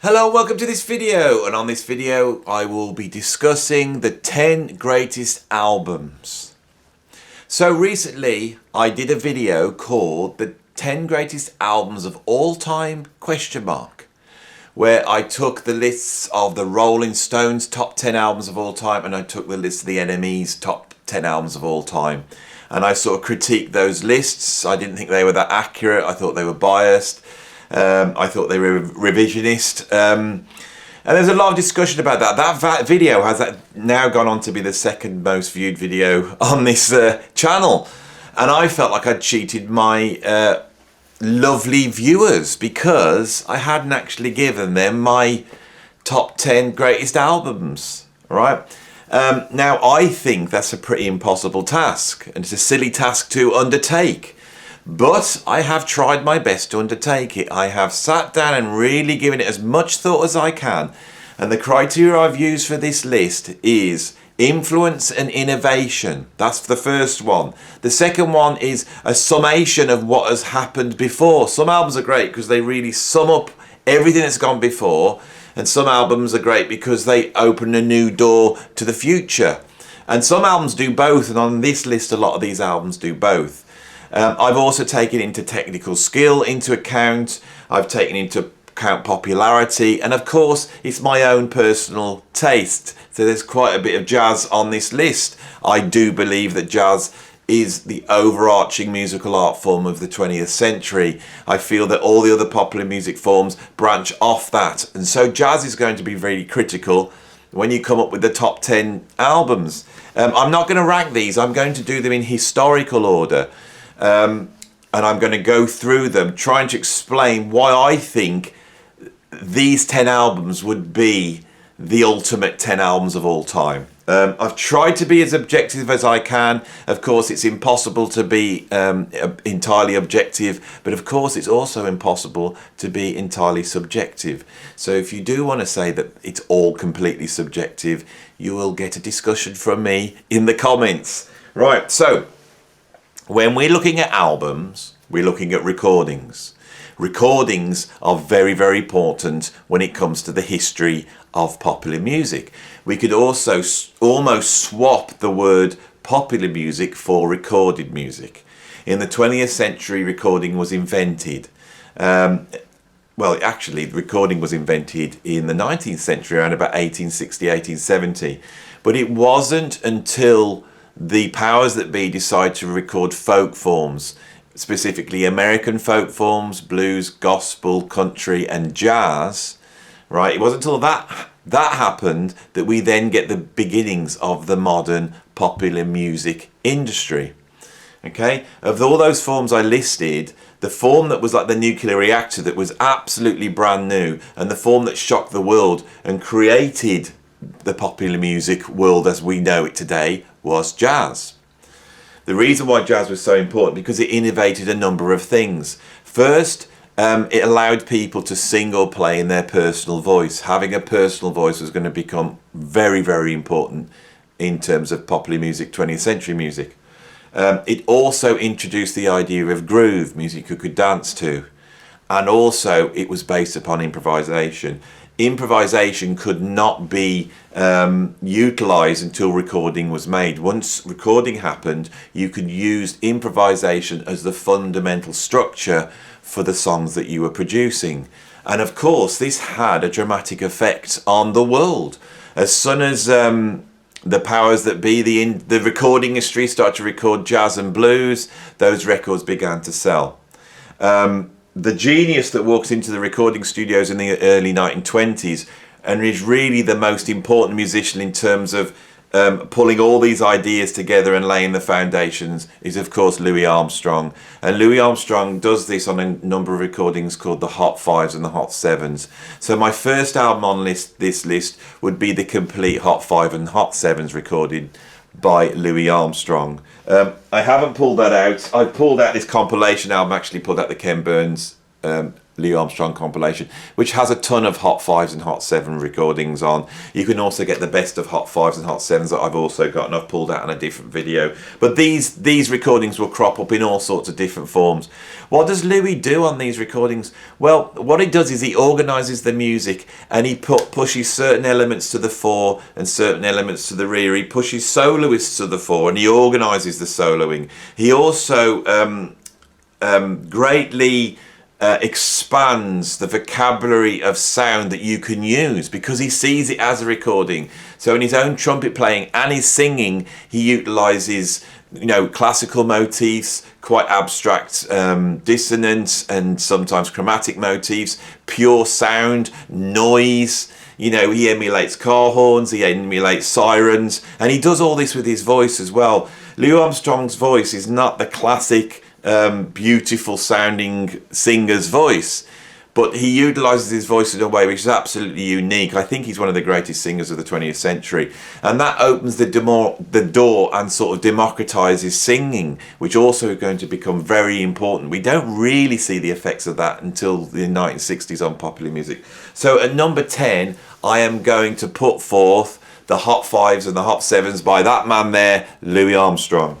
Hello, welcome to this video, and on this video I will be discussing the 10 greatest albums. So recently I did a video called the 10 greatest albums of all time ? Where I took the lists of the Rolling Stones top 10 albums of all time, and I took the list of the NME's top 10 albums of all time, and I sort of critiqued those lists. I didn't think they were that accurate. I thought they were biased. I thought they were revisionist, and there's a lot of discussion about that. That video has now gone on to be the second most viewed video on this channel, and I felt like I'd cheated my lovely viewers because I hadn't actually given them my top 10 greatest albums, right? Now, I think that's a pretty impossible task, and it's a silly task to undertake. But I have tried my best to undertake it. I have sat down and really given it as much thought as I can. And the criteria I've used for this list is influence and innovation. That's the first one. The second one is a summation of what has happened before. Some albums are great because they really sum up everything that's gone before. And some albums are great because they open a new door to the future. And some albums do both. And on this list, a lot of these albums do both. I've also taken into technical skill into account. I've taken into account popularity, and of course it's my own personal taste. So there's quite a bit of jazz on this list. I do believe that jazz is the overarching musical art form of the 20th century. I feel that all the other popular music forms branch off that, and so jazz is going to be very critical when you come up with the top 10 albums. I'm not going to rank these. I'm going to do them in historical order. And I'm going to go through them, trying to explain why I think these 10 albums would be the ultimate 10 albums of all time. I've tried to be as objective as I can. Of course, it's impossible to be entirely objective, but of course, it's also impossible to be entirely subjective. So if you do want to say that it's all completely subjective, you will get a discussion from me in the comments. Right, so when we're looking at albums, we're looking at recordings. Recordings are very, very important when it comes to the history of popular music. We could also almost swap the word popular music for recorded music. In the 20th century, recording was invented. Well, actually, recording was invented in the 19th century, around about 1860, 1870. But it wasn't until the powers that be decide to record folk forms, specifically American folk forms, blues, gospel, country and jazz, right? It wasn't until that happened that we then get the beginnings of the modern popular music industry. Okay, of all those forms I listed, the form that was like the nuclear reactor, that was absolutely brand new, and the form that shocked the world and created the popular music world as we know it today was jazz. The reason why jazz was so important because it innovated a number of things. First, it allowed people to sing or play in their personal voice. Having a personal voice was going to become very, very important in terms of popular music, 20th century music. It also introduced the idea of groove, music you could dance to, and also it was based upon improvisation. Improvisation could not be utilised until recording was made. Once recording happened, you could use improvisation as the fundamental structure for the songs that you were producing. And of course, this had a dramatic effect on the world. As soon as the powers that be, the recording industry started to record jazz and blues, those records began to sell. The genius that walks into the recording studios in the early 1920s and is really the most important musician in terms of pulling all these ideas together and laying the foundations is of course Louis Armstrong. And Louis Armstrong does this on a number of recordings called the Hot Fives and the Hot Sevens. So my first album on this list would be the complete Hot Five and Hot Sevens recorded by Louis Armstrong. I haven't pulled that out. I pulled out this compilation album, actually pulled out the Ken Burns Louis Armstrong compilation, which has a ton of Hot 5s and Hot 7 recordings on. You can also get the best of Hot 5s and Hot 7s that I've also got, and I've pulled out in a different video. But these recordings will crop up in all sorts of different forms. What does Louis do on these recordings? Well, what he does is he organises the music, and he pushes certain elements to the fore and certain elements to the rear. He pushes soloists to the fore, and he organises the soloing. He also greatly expands the vocabulary of sound that you can use, because he sees it as a recording. So in his own trumpet playing and his singing, he utilises, you know, classical motifs, quite abstract dissonance and sometimes chromatic motifs, pure sound, noise. You know, he emulates car horns, he emulates sirens, and he does all this with his voice as well. Louis Armstrong's voice is not the classic beautiful sounding singer's voice, but he utilises his voice in a way which is absolutely unique. I think he's one of the greatest singers of the 20th century, and that opens the door and sort of democratises singing, which also is going to become very important. We don't really see the effects of that until the 1960s on popular music. So at number 10, I am going to put forth the Hot 5s and the Hot 7s by that man there, Louis Armstrong.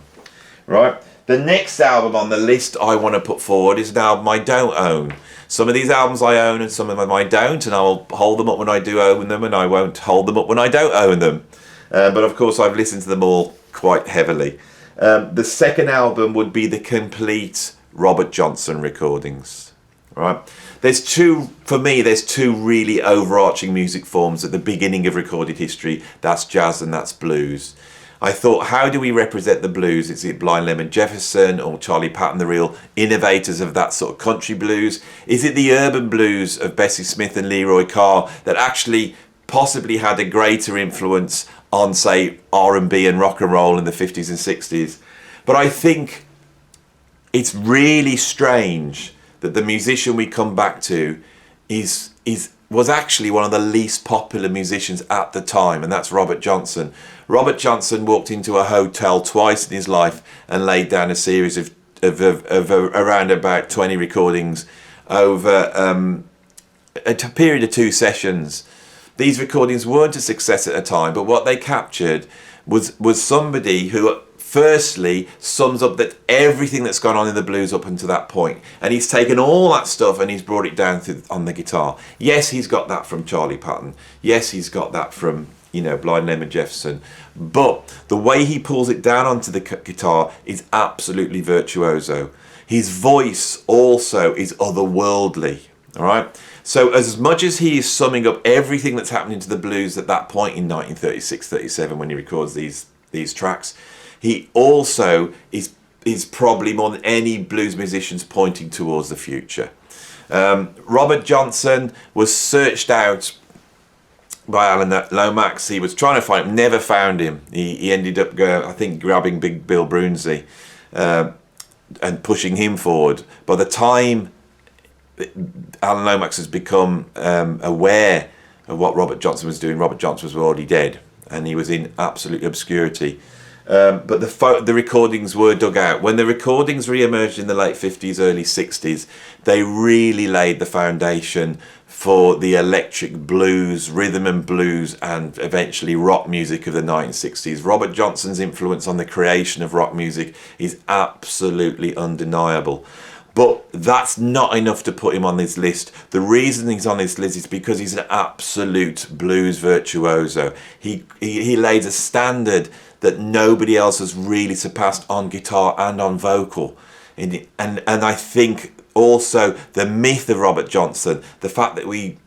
Right? The next album on the list I want to put forward is an album I don't own. Some of these albums I own and some of them I don't, and I will hold them up when I do own them, and I won't hold them up when I don't own them. But of course I've listened to them all quite heavily. The second album would be the complete Robert Johnson recordings. Right? There's two really overarching music forms at the beginning of recorded history. That's jazz and that's blues. I thought, how do we represent the blues? Is it Blind Lemon Jefferson or Charlie Patton, the real innovators of that sort of country blues? Is it the urban blues of Bessie Smith and Leroy Carr that actually possibly had a greater influence on, say, R&B and rock and roll in the 50s and 60s? But I think it's really strange that the musician we come back to was actually one of the least popular musicians at the time, and that's Robert Johnson. Robert Johnson walked into a hotel twice in his life and laid down a series of around about 20 recordings over a period of 2 sessions. These recordings weren't a success at the time, but what they captured was somebody who firstly sums up that everything that's gone on in the blues up until that point, and he's taken all that stuff and he's brought it down on the guitar. Yes, he's got that from Charlie Patton. Yes, he's got that from, you know, Blind Lemon Jefferson, but the way he pulls it down onto the guitar is absolutely virtuoso. His voice also is otherworldly. All right, so as much as he is summing up everything that's happening to the blues at that point in 1936-37 when he records these tracks, he also is probably more than any blues musicians pointing towards the future. Robert Johnson was searched out by Alan Lomax. He was trying to find him, never found him. He ended up grabbing Big Bill Broonzy and pushing him forward. By the time Alan Lomax has become aware of what Robert Johnson was doing, Robert Johnson was already dead, and he was in absolute obscurity. But the recordings were dug out. When the recordings re-emerged in the late 50s, early 60s, they really laid the foundation for the electric blues, rhythm and blues, and eventually rock music of the 1960s. Robert Johnson's influence on the creation of rock music is absolutely undeniable. But that's not enough to put him on this list. The reason he's on this list is because he's an absolute blues virtuoso. He lays a standard that nobody else has really surpassed on guitar and on vocal. And I think also the myth of Robert Johnson, the fact that we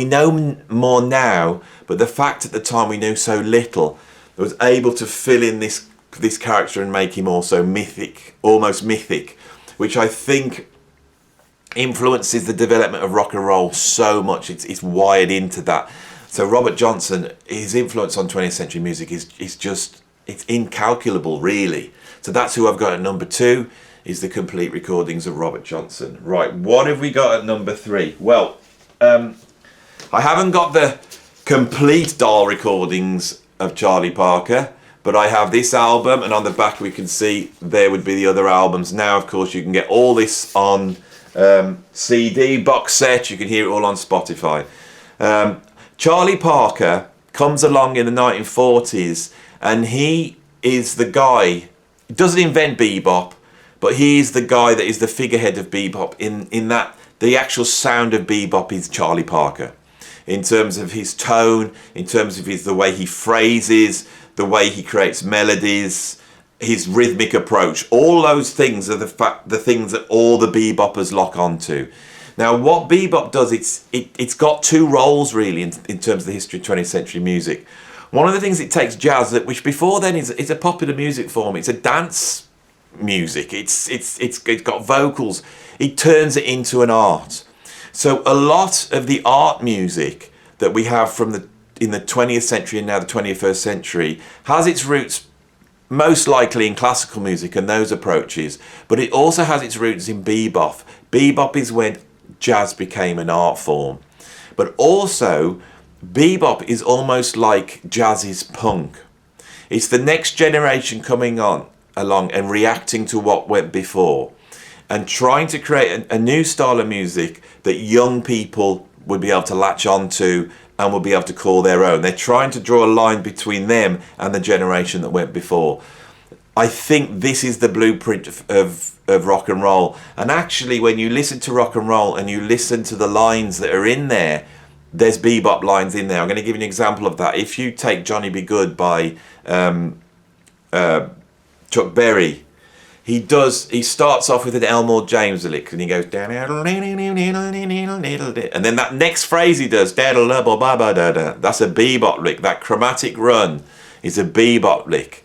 know more now, but the fact at the time we knew so little, was able to fill in this character and make him also mythic, almost mythic, which I think influences the development of rock and roll so much. It's wired into that. So Robert Johnson, his influence on 20th century music is just, it's incalculable, really. So that's who I've got at number 2, is the complete recordings of Robert Johnson. Right, what have we got at number 3? Well, I haven't got the complete Dahl recordings of Charlie Parker, but I have this album, and on the back we can see there would be the other albums. Now, of course, you can get all this on CD box set. You can hear it all on Spotify. Charlie Parker comes along in the 1940s, and he is the guy. He doesn't invent bebop, but he is the guy that is the figurehead of bebop in that the actual sound of bebop is Charlie Parker. In terms of his tone, in terms of the way he phrases, the way he creates melodies, his rhythmic approach, all those things are the things that all the beboppers lock onto. Now, what bebop does, it's got two roles really in terms of the history of 20th century music. One of the things it takes jazz, which before then is a popular music form, it's a dance music, it's got vocals, it turns it into an art. So a lot of the art music that we have in the 20th century and now the 21st century has its roots most likely in classical music and those approaches, but it also has its roots in bebop. Bebop is when jazz became an art form. But also, bebop is almost like jazz's punk. It's the next generation coming along and reacting to what went before, and trying to create a new style of music that young people would be able to latch onto and will be able to call their own. They're trying to draw a line between them and the generation that went before. I think this is the blueprint of rock and roll. And actually, when you listen to rock and roll and you listen to the lines that are in there, there's bebop lines in there. I'm going to give you an example of that. If you take Johnny Be Good by Chuck Berry, he starts off with an Elmore James lick, and he goes, and then that next phrase he does, that's a bebop lick. That chromatic run is a bebop lick.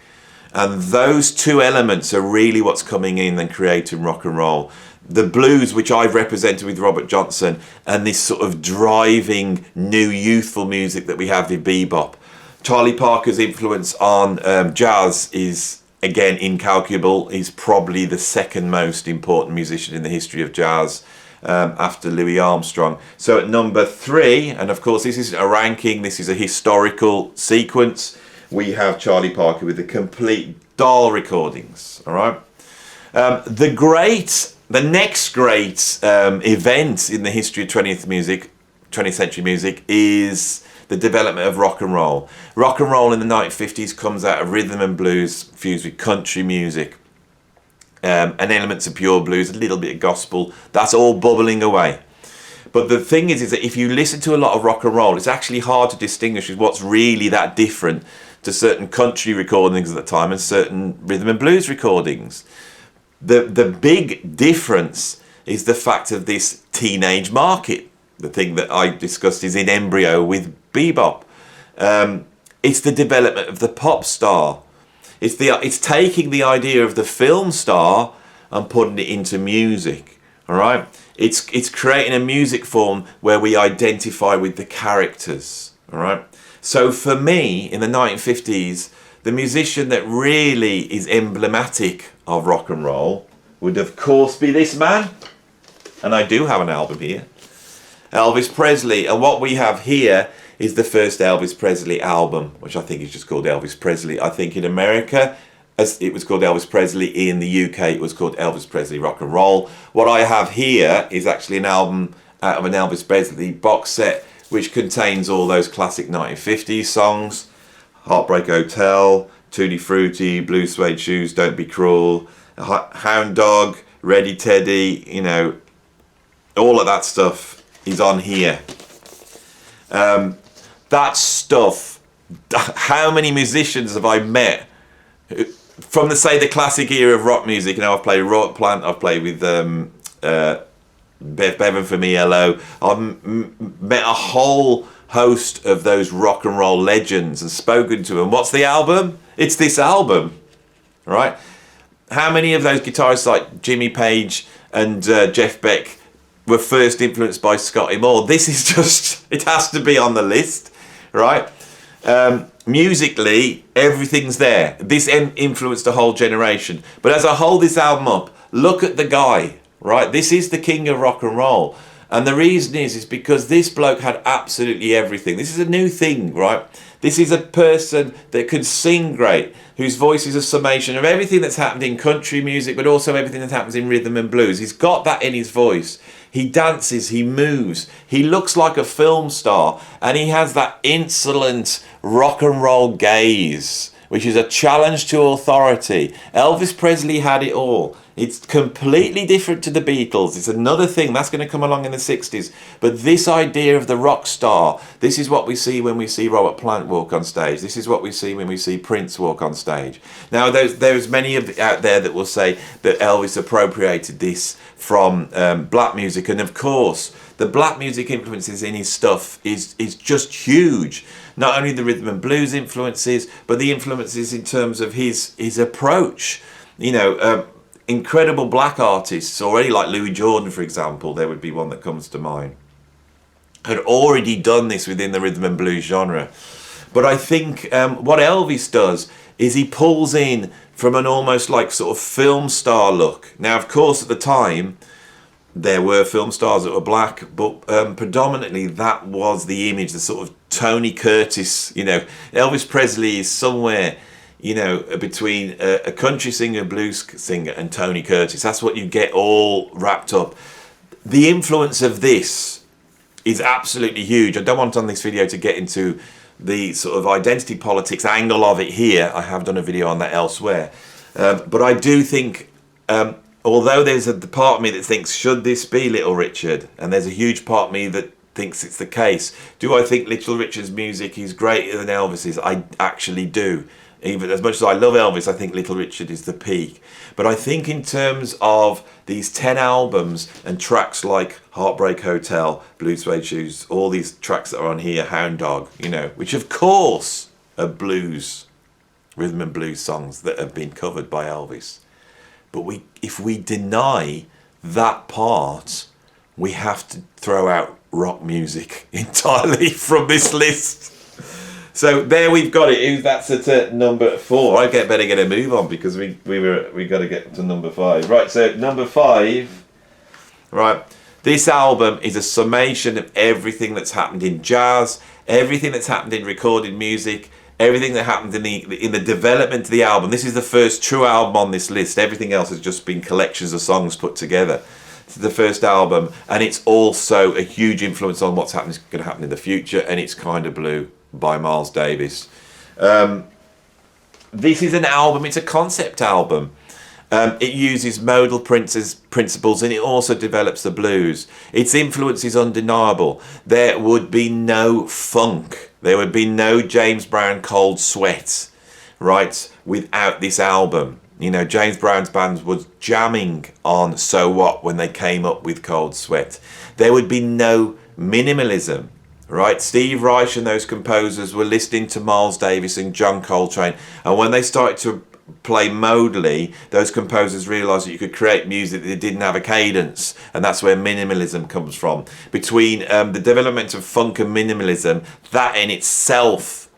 And those two elements are really what's coming in and creating rock and roll. The blues, which I've represented with Robert Johnson, and this sort of driving new youthful music that we have in bebop. Charlie Parker's influence on jazz is, again, incalculable. He's probably the second most important musician in the history of jazz after Louis Armstrong. So at number 3, and of course this isn't a ranking, this is a historical sequence, we have Charlie Parker with the complete doll recordings. All right. The next great event in the history of 20th century music is the development of rock and roll. Rock and roll in the 1950s comes out of rhythm and blues fused with country music and elements of pure blues, a little bit of gospel. That's all bubbling away. But the thing is that if you listen to a lot of rock and roll, it's actually hard to distinguish what's really that different to certain country recordings at the time and certain rhythm and blues recordings. The big difference is the fact of this teenage market. The thing that I discussed is in embryo with bebop. It's the development of the pop star. It's taking the idea of the film star and putting it into music. All right. It's creating a music form where we identify with the characters. All right. So for me, in the 1950s, the musician that really is emblematic of rock and roll would of course be this man. And I do have an album here. Elvis Presley. And what we have here is the first Elvis Presley album, which I think is just called Elvis Presley. I think in America, as it was called Elvis Presley. In the UK, it was called Elvis Presley Rock and Roll. What I have here is actually an album out of an Elvis Presley box set, which contains all those classic 1950s songs. Heartbreak Hotel, Tutti Frutti, Blue Suede Shoes, Don't Be Cruel, Hound Dog, Ready Teddy, all of that stuff is on here. That stuff, how many musicians have I met from the classic era of rock music? I've played Rock Plant, I've played with Bevan from ELO. I've met a whole host of those rock and roll legends and spoken to them. What's the album? It's this album, right? How many of those guitarists like Jimmy Page and Jeff Beck were first influenced by Scotty Moore? This is just, it has to be on the list, right? Musically, everything's there. This influenced a whole generation. But as I hold this album up, look at the guy, right? This is the king of rock and roll. And the reason is because this bloke had absolutely everything. This is a new thing, right? This is a person that could sing great, whose voice is a summation of everything that's happened in country music, but also everything that happens in rhythm and blues. He's got that in his voice. He dances, he moves, he looks like a film star, and he has that insolent rock and roll gaze, which is a challenge to authority. Elvis Presley had it all. It's completely different to the Beatles. It's another thing that's going to come along in the 60s. But this idea of the rock star, this is what we see when we see Robert Plant walk on stage. This is what we see when we see Prince walk on stage. Now, there's many out there that will say that Elvis appropriated this from black music. And of course, the black music influences in his stuff is just huge. Not only the rhythm and blues influences, but the influences in terms of his approach. You know, incredible black artists already, like Louis Jordan, for example, there would be one that comes to mind, had already done this within the rhythm and blues genre. But I think what Elvis does is he pulls in from an almost like sort of film star look. Now, of course, at the time, there were film stars that were black, but predominantly that was the image, the sort of Tony Curtis, you know. Elvis Presley is somewhere, you know, between a country singer, blues singer, and Tony Curtis. That's what you get all wrapped up. The influence of this is absolutely huge. I don't want on this video to get into the sort of identity politics angle of it here. I have done a video on that elsewhere. But I do think, although there's a part of me that thinks, should this be Little Richard? And there's a huge part of me that thinks it's the case. Do I think Little Richard's music is greater than Elvis's? I actually do. Even as much as I love Elvis, I think Little Richard is the peak. But I think in terms of these 10 albums and tracks like Heartbreak Hotel, Blue Suede Shoes, all these tracks that are on here, Hound Dog, you know, which of course are blues, rhythm and blues songs that have been covered by Elvis. But if we deny that part, we have to throw out rock music entirely from this list. So there we've got it. That's at number 4. I better get a move on because we got to get to number 5. Right. So number 5. Right. This album is a summation of everything that's happened in jazz, everything that's happened in recorded music, everything that happened in the development of the album. This is the first true album on this list. Everything else has just been collections of songs put together. It's the first album, and it's also a huge influence on what's going to happen in the future. And it's Kind of Blue by Miles Davis. This is an album, it's a concept album. It uses modal principles, and it also develops the blues. Its influence is undeniable. There would be no funk, there would be no James Brown Cold Sweat, right, without this album. You know, James Brown's band was jamming on So What when they came up with Cold Sweat. There would be no minimalism. Right, Steve Reich and those composers were listening to Miles Davis and John Coltrane, and when they started to play modally, those composers realised that you could create music that didn't have a cadence, and that's where minimalism comes from. Between the development of funk and minimalism, that in itself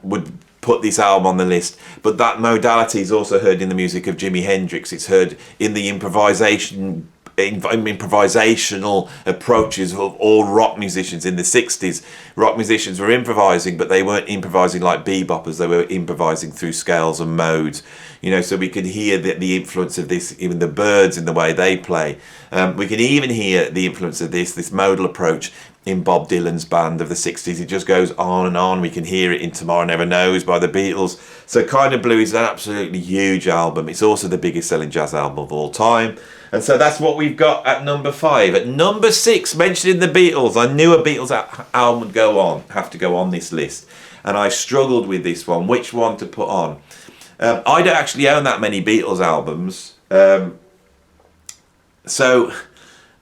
would put this album on the list. But that modality is also heard in the music of Jimi Hendrix. It's heard in the improvisational approaches of all rock musicians in the 60s. Rock musicians were improvising, but they weren't improvising like beboppers. They were improvising through scales and modes. You know, so we could hear the influence of this, even the Byrds in the way they play. We can even hear the influence of this modal approach in Bob Dylan's band of the 60s. It just goes on and on. We can hear it in Tomorrow Never Knows by the Beatles. So Kind of Blue is an absolutely huge album. It's also the biggest selling jazz album of all time. And so that's what we've got at number 5. At number 6, mentioning the Beatles. I knew a Beatles album would have to go on this list. And I struggled with this one, which one to put on. I don't actually own that many Beatles albums. So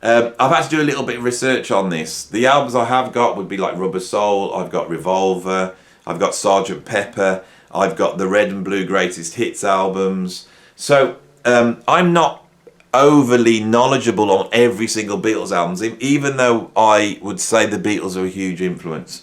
I've had to do a little bit of research on this. The albums I have got would be like Rubber Soul, I've got Revolver, I've got Sgt. Pepper, I've got the Red and Blue Greatest Hits albums. So I'm not overly knowledgeable on every single Beatles album, even though I would say the Beatles are a huge influence.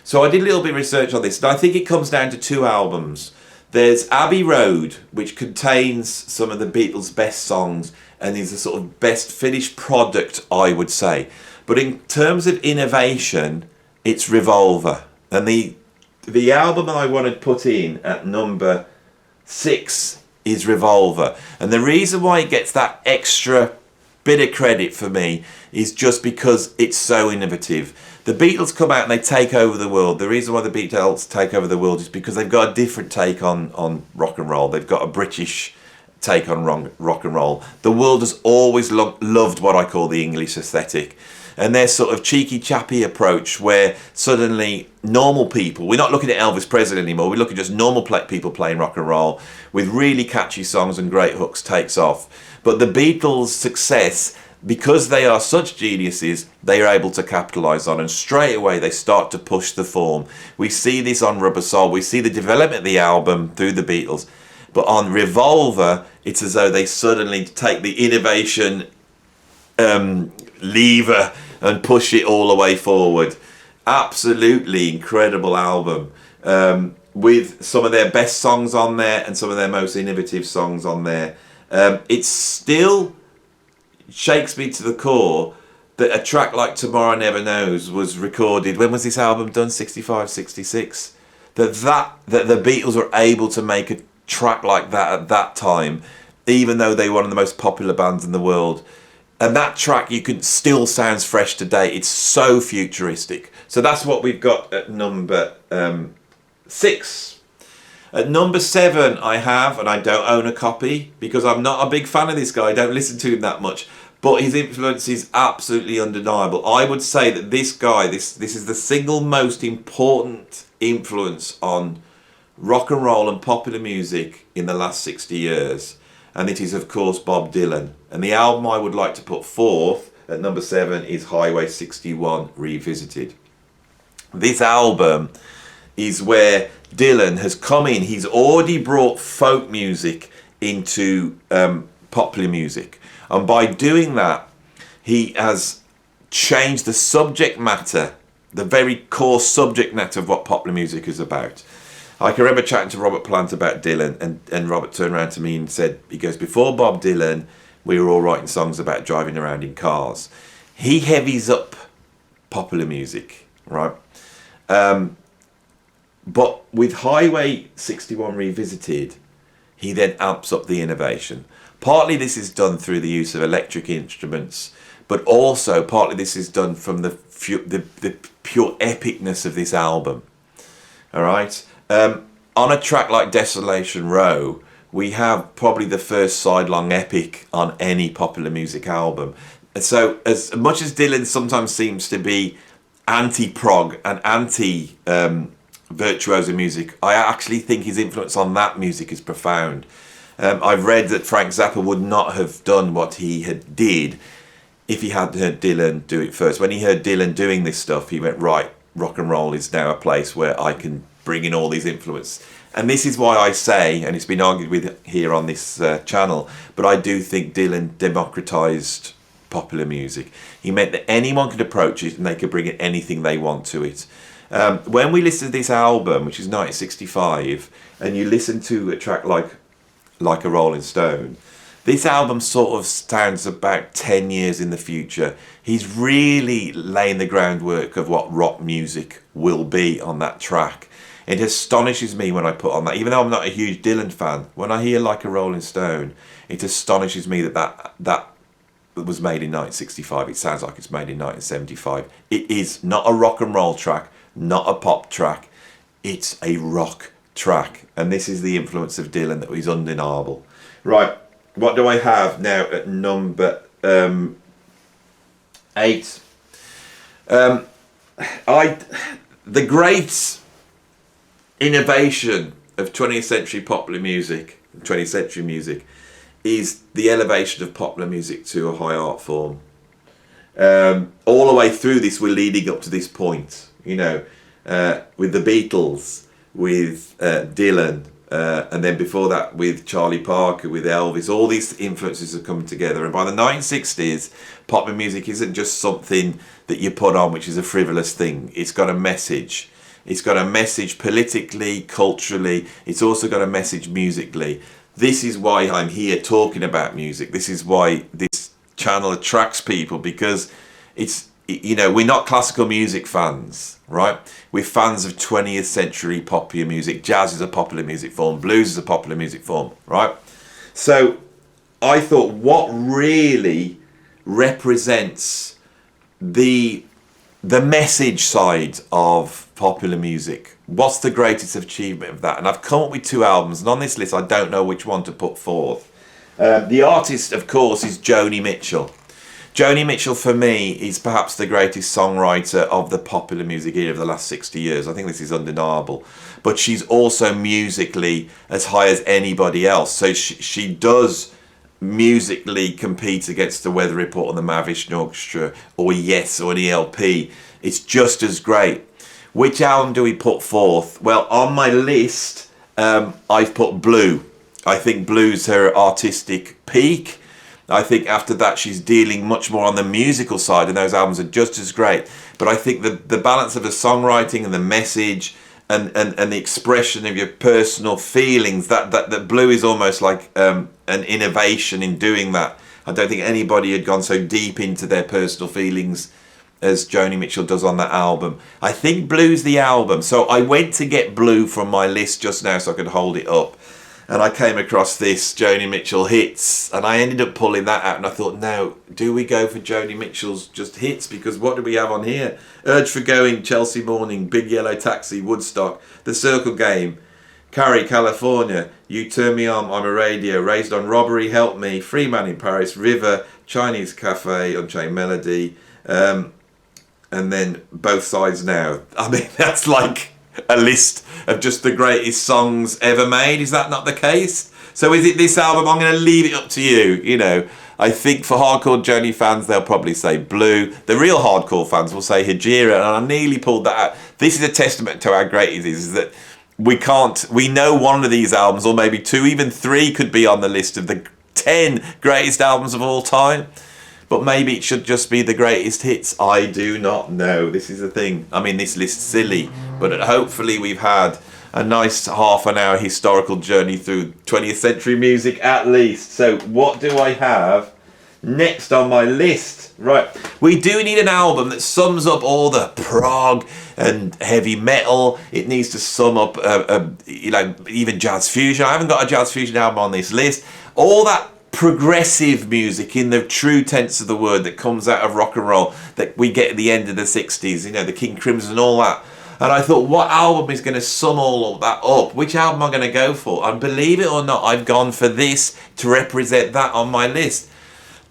So I did a little bit of research on this, and I think it comes down to 2 albums. There's Abbey Road, which contains some of the Beatles' best songs and is the sort of best finished product, I would say. But in terms of innovation, it's Revolver. And the album I want to put in at number 6 is Revolver. And the reason why it gets that extra bit of credit for me is just because it's so innovative. The Beatles come out and they take over the world. The reason why the Beatles take over the world is because they've got a different take on rock and roll. They've got a British take on rock and roll. The world has always loved what I call the English aesthetic. And their sort of cheeky chappy approach where suddenly normal people, we're not looking at Elvis Presley anymore, we're looking at just normal people playing rock and roll with really catchy songs and great hooks takes off. But the Beatles' success, because they are such geniuses, they are able to capitalise on, and straight away they start to push the form. We see this on Rubber Soul, we see the development of the album through the Beatles, but on Revolver, it's as though they suddenly take the innovation lever and push it all the way forward. Absolutely incredible album, with some of their best songs on there and some of their most innovative songs on there. It still shakes me to the core that a track like Tomorrow Never Knows was recorded, when was this album done? 65, 66? That the Beatles were able to make a track like that at that time, even though they were one of the most popular bands in the world. And that track, you can still sounds fresh today. It's so futuristic. So that's what we've got at number 6. At number 7, I have, and I don't own a copy because I'm not a big fan of this guy. I don't listen to him that much. But his influence is absolutely undeniable. I would say that this guy, this is the single most important influence on rock and roll and popular music in the last 60 years. And it is, of course, Bob Dylan. And the album I would like to put forth at number 7 is Highway 61 Revisited. This album is where Dylan has come in. He's already brought folk music into popular music. And by doing that, he has changed the subject matter, the very core subject matter of what popular music is about. I can remember chatting to Robert Plant about Dylan, and Robert turned around to me and said, he goes, before Bob Dylan, we were all writing songs about driving around in cars. He heavies up popular music, right? But with Highway 61 Revisited, he then amps up the innovation. Partly this is done through the use of electric instruments, but also partly this is done from the pure epicness of this album. All right? On a track like Desolation Row, we have probably the first sidelong epic on any popular music album. So as much as Dylan sometimes seems to be anti-prog and anti-virtuoso music, I actually think his influence on that music is profound. I've read that Frank Zappa would not have done what he had did if he hadn't heard Dylan do it first. When he heard Dylan doing this stuff, he went, right, rock and roll is now a place where I can bring in all these influence. And this is why I say, and it's been argued with here on this channel, but I do think Dylan democratized popular music. He meant that anyone could approach it and they could bring in anything they want to it. When we listen to this album, which is 1965, and you listen to a track like a Rolling Stone, this album sort of stands about 10 years in the future. He's really laying the groundwork of what rock music will be on that track. It astonishes me when I put on that, even though I'm not a huge Dylan fan, when I hear Like a Rolling Stone, it astonishes me that was made in 1965. It sounds like it's made in 1975. It is not a rock and roll track, not a pop track. It's a rock track. And this is the influence of Dylan that is undeniable. Right, what do I have now at number 8? The great innovation of 20th century popular music, 20th century music, is the elevation of popular music to a high art form. All the way through this, we're leading up to this point, with the Beatles, with Dylan, and then before that with Charlie Parker, with Elvis. All these influences are coming together, and by the 1960s, popular music isn't just something that you put on which is a frivolous thing. It's got a message. It's got a message politically, culturally. It's also got a message musically. This is why I'm here talking about music. This is why this channel attracts people, because it's you know, we're not classical music fans, right? We're fans of 20th century popular music. Jazz is a popular music form. Blues is a popular music form, right? So I thought, what really represents the message side of popular music? What's the greatest achievement of that? And I've come up with 2 albums, and on this list I don't know which one to put forth. The artist, of course, is Joni Mitchell. Joni Mitchell, for me, is perhaps the greatest songwriter of the popular music era of the last 60 years. I think this is undeniable. But she's also musically as high as anybody else. So she does musically compete against the Weather Report and the Mahavishnu Orchestra, or Yes, or an ELP. It's just as great. Which album do we put forth? Well, on my list, I've put Blue. I think Blue's her artistic peak. I think after that she's dealing much more on the musical side, and those albums are just as great. But I think the balance of the songwriting and the message and the expression of your personal feelings, that Blue is almost like an innovation in doing that. I don't think anybody had gone so deep into their personal feelings as Joni Mitchell does on that album. I think Blue's the album. So I went to get Blue from my list just now so I could hold it up. And I came across this Joni Mitchell hits, and I ended up pulling that out, and I thought, now, do we go for Joni Mitchell's just hits? Because what do we have on here? Urge for Going, Chelsea Morning, Big Yellow Taxi, Woodstock, The Circle Game, Carrie, California, You Turn Me On, I'm a Radio, Raised on Robbery, Help Me, Free Man in Paris, River, Chinese Cafe, Unchained Melody, and then Both Sides Now. I mean, that's like a list of just the greatest songs ever made. Is that not the case? So is it this album? I'm going to leave it up to you. You know, I think for hardcore Joni fans, they'll probably say Blue. The real hardcore fans will say Hejira, and I nearly pulled that out. This is a testament to how great it is that we know one of these albums, or maybe 2, even 3 could be on the list of the 10 greatest albums of all time. But maybe it should just be the greatest hits. I do not know. This is the thing. I mean, this list's silly, but hopefully we've had a nice half an hour historical journey through 20th century music at least. So what do I have next on my list? Right, we do need an album that sums up all the prog and heavy metal. It needs to sum up, you know, even jazz fusion. I haven't got a jazz fusion album on this list. All that progressive music in the true tense of the word that comes out of rock and roll that we get at the end of the 60s, you know, the King Crimson and all that. And I thought, what album is going to sum all of that up? Which album am I going to go for? And believe it or not, I've gone for this to represent that on my list.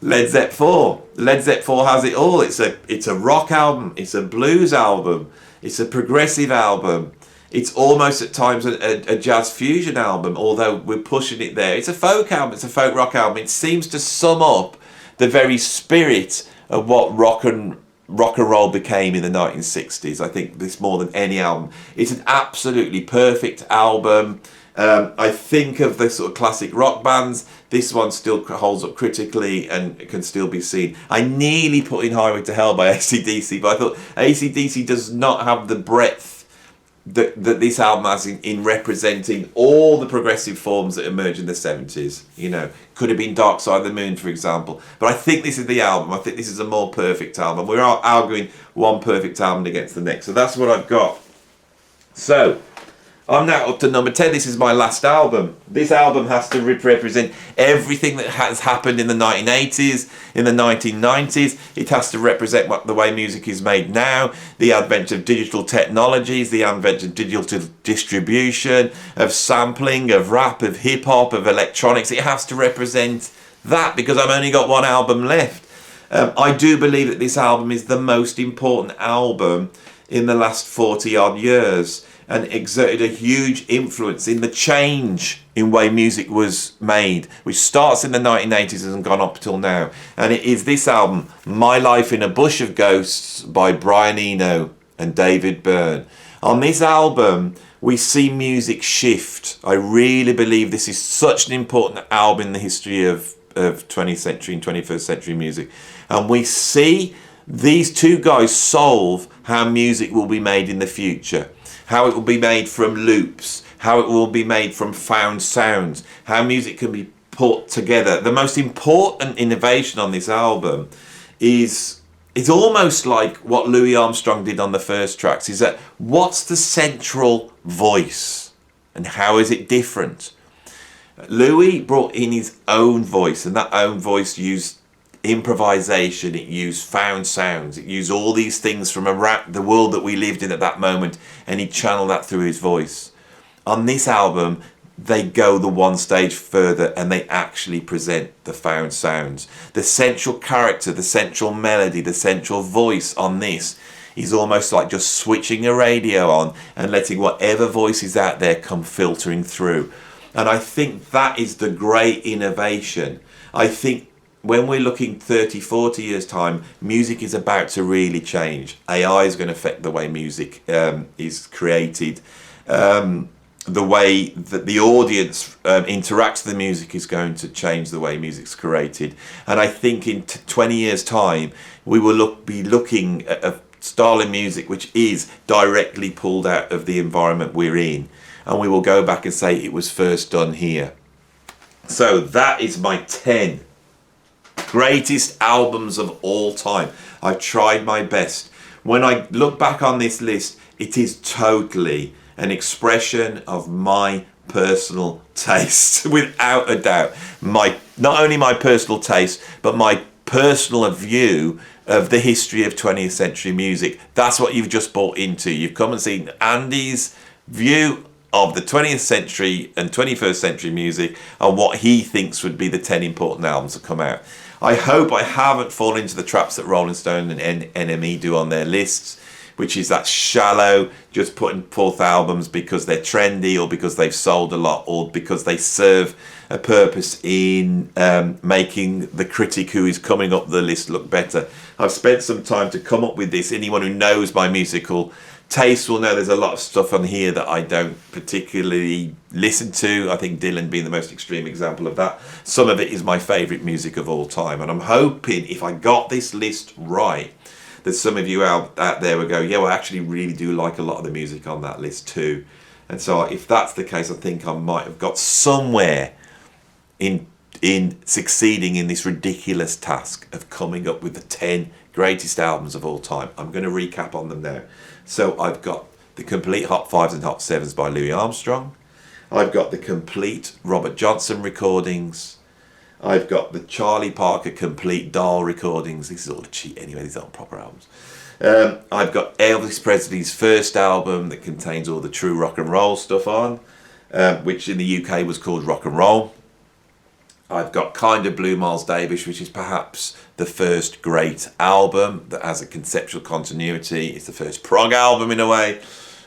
Led Zepp 4. Led Zepp 4 has it all. It's a rock album. It's a blues album. It's a progressive album. It's almost at times a jazz fusion album, although we're pushing it there. It's a folk album. It's a folk rock album. It seems to sum up the very spirit of what rock and roll became in the 1960s. I think this more than any album. It's an absolutely perfect album. I think of the sort of classic rock bands. This one still holds up critically and can still be seen. I nearly put in Highway to Hell by AC/DC, but I thought AC/DC does not have the breadth that this album has in representing all the progressive forms that emerged in the 70s. You know, could have been Dark Side of the Moon, for example. But I think this is the album. I think this is a more perfect album. We're arguing one perfect album against the next. So that's what I've got. So I'm now up to number 10. This is my last album. This album has to represent everything that has happened in the 1980s, in the 1990s. It has to represent the way music is made now, the advent of digital technologies, the advent of digital distribution, of sampling, of rap, of hip-hop, of electronics. It has to represent that because I've only got one album left. I do believe that this album is the most important album in the last 40-odd years, and exerted a huge influence in the change in way music was made, which starts in the 1980s and gone up till now. And it is this album, My Life in a Bush of Ghosts by Brian Eno and David Byrne. On this album, we see music shift. I really believe this is such an important album in the history of 20th century and 21st century music. And we see these two guys solve how music will be made in the future. How it will be made from loops, how it will be made from found sounds, how music can be put together. The most important innovation on this album is it's almost like what Louis Armstrong did on the first tracks, is that what's the central voice and how is it different? Louis brought in his own voice, and that own voice used improvisation, it used found sounds, it used all these things from around the world that we lived in at that moment, and he channeled that through his voice. On this album, they go the one stage further and they actually present the found sounds. The central character, the central melody, the central voice on this is almost like just switching a radio on and letting whatever voice is out there come filtering through. And I think that is the great innovation. I think when we're looking 30, 40 years time, music is about to really change. AI is going to affect the way music is created. The way that the audience interacts with the music is going to change the way music's created. And I think in 20 years time, we will be looking at a style of music which is directly pulled out of the environment we're in. And we will go back and say it was first done here. So that is my 10 greatest albums of all time. I've tried my best. When I look back on this list, it is totally an expression of my personal taste, without a doubt. Not only my personal taste, but my personal view of the history of 20th century music. That's what you've just bought into. You've come and seen Andy's view of the 20th century and 21st century music and what he thinks would be the 10 important albums that come out. I hope I haven't fallen into the traps that Rolling Stone and NME do on their lists, which is that shallow, just putting forth albums because they're trendy or because they've sold a lot or because they serve a purpose in making the critic who is coming up the list look better. I've spent some time to come up with this. Anyone who knows my musical taste will know there's a lot of stuff on here that I don't particularly listen to. I think Dylan being the most extreme example of that. Some of it is my favourite music of all time. And I'm hoping if I got this list right, that some of you out there will go, yeah, well, I actually really do like a lot of the music on that list too. And so if that's the case, I think I might have got somewhere in succeeding in this ridiculous task of coming up with the 10 greatest albums of all time. I'm going to recap on them now. So I've got the complete Hot 5s and Hot 7s by Louis Armstrong. I've got the complete Robert Johnson recordings. I've got the Charlie Parker complete Dahl recordings. This is all a cheat anyway, these aren't proper albums. I've got Elvis Presley's first album that contains all the true rock and roll stuff on, which in the UK was called Rock and Roll. I've got Kind of Blue, Miles Davis, which is perhaps the first great album that has a conceptual continuity. It's the first prog album in a way.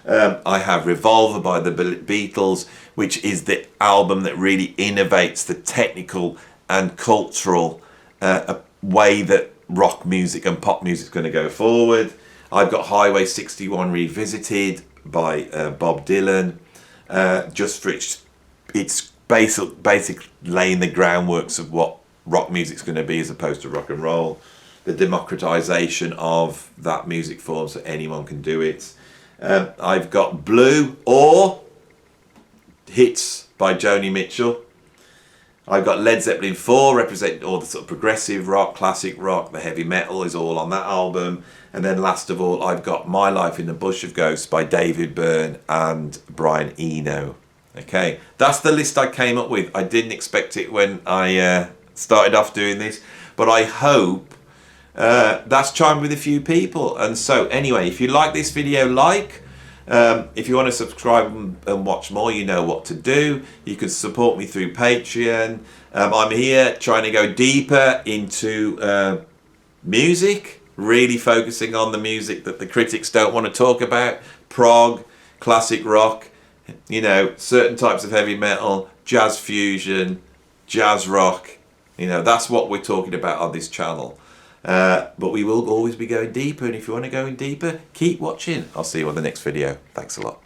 I have Revolver by the Beatles, which is the album that really innovates the technical and cultural way that rock music and pop music is going to go forward. I've got Highway 61 Revisited by Bob Dylan, just for its basic laying the groundworks of what rock music's going to be as opposed to rock and roll, the democratization of that music form so anyone can do it. I've got Blue or Hits by Joni Mitchell. I've got Led Zeppelin 4 representing all the sort of progressive rock, classic rock, the heavy metal is all on that album. And then last of all, I've got My Life in the Bush of Ghosts by David Byrne and Brian Eno. Okay, that's the list I came up with. I didn't expect it when I started off doing this, but I hope that's chimed with a few people. And so anyway, if you like this video, if you want to subscribe and watch more, you know what to do. You can support me through Patreon. I'm here trying to go deeper into music, really focusing on the music that the critics don't want to talk about. Prog, classic rock, you know, certain types of heavy metal, jazz fusion, jazz rock. You know, that's what we're talking about on this channel. But we will always be going deeper, and if you want to go in deeper, keep watching. I'll see you on the next video. Thanks a lot.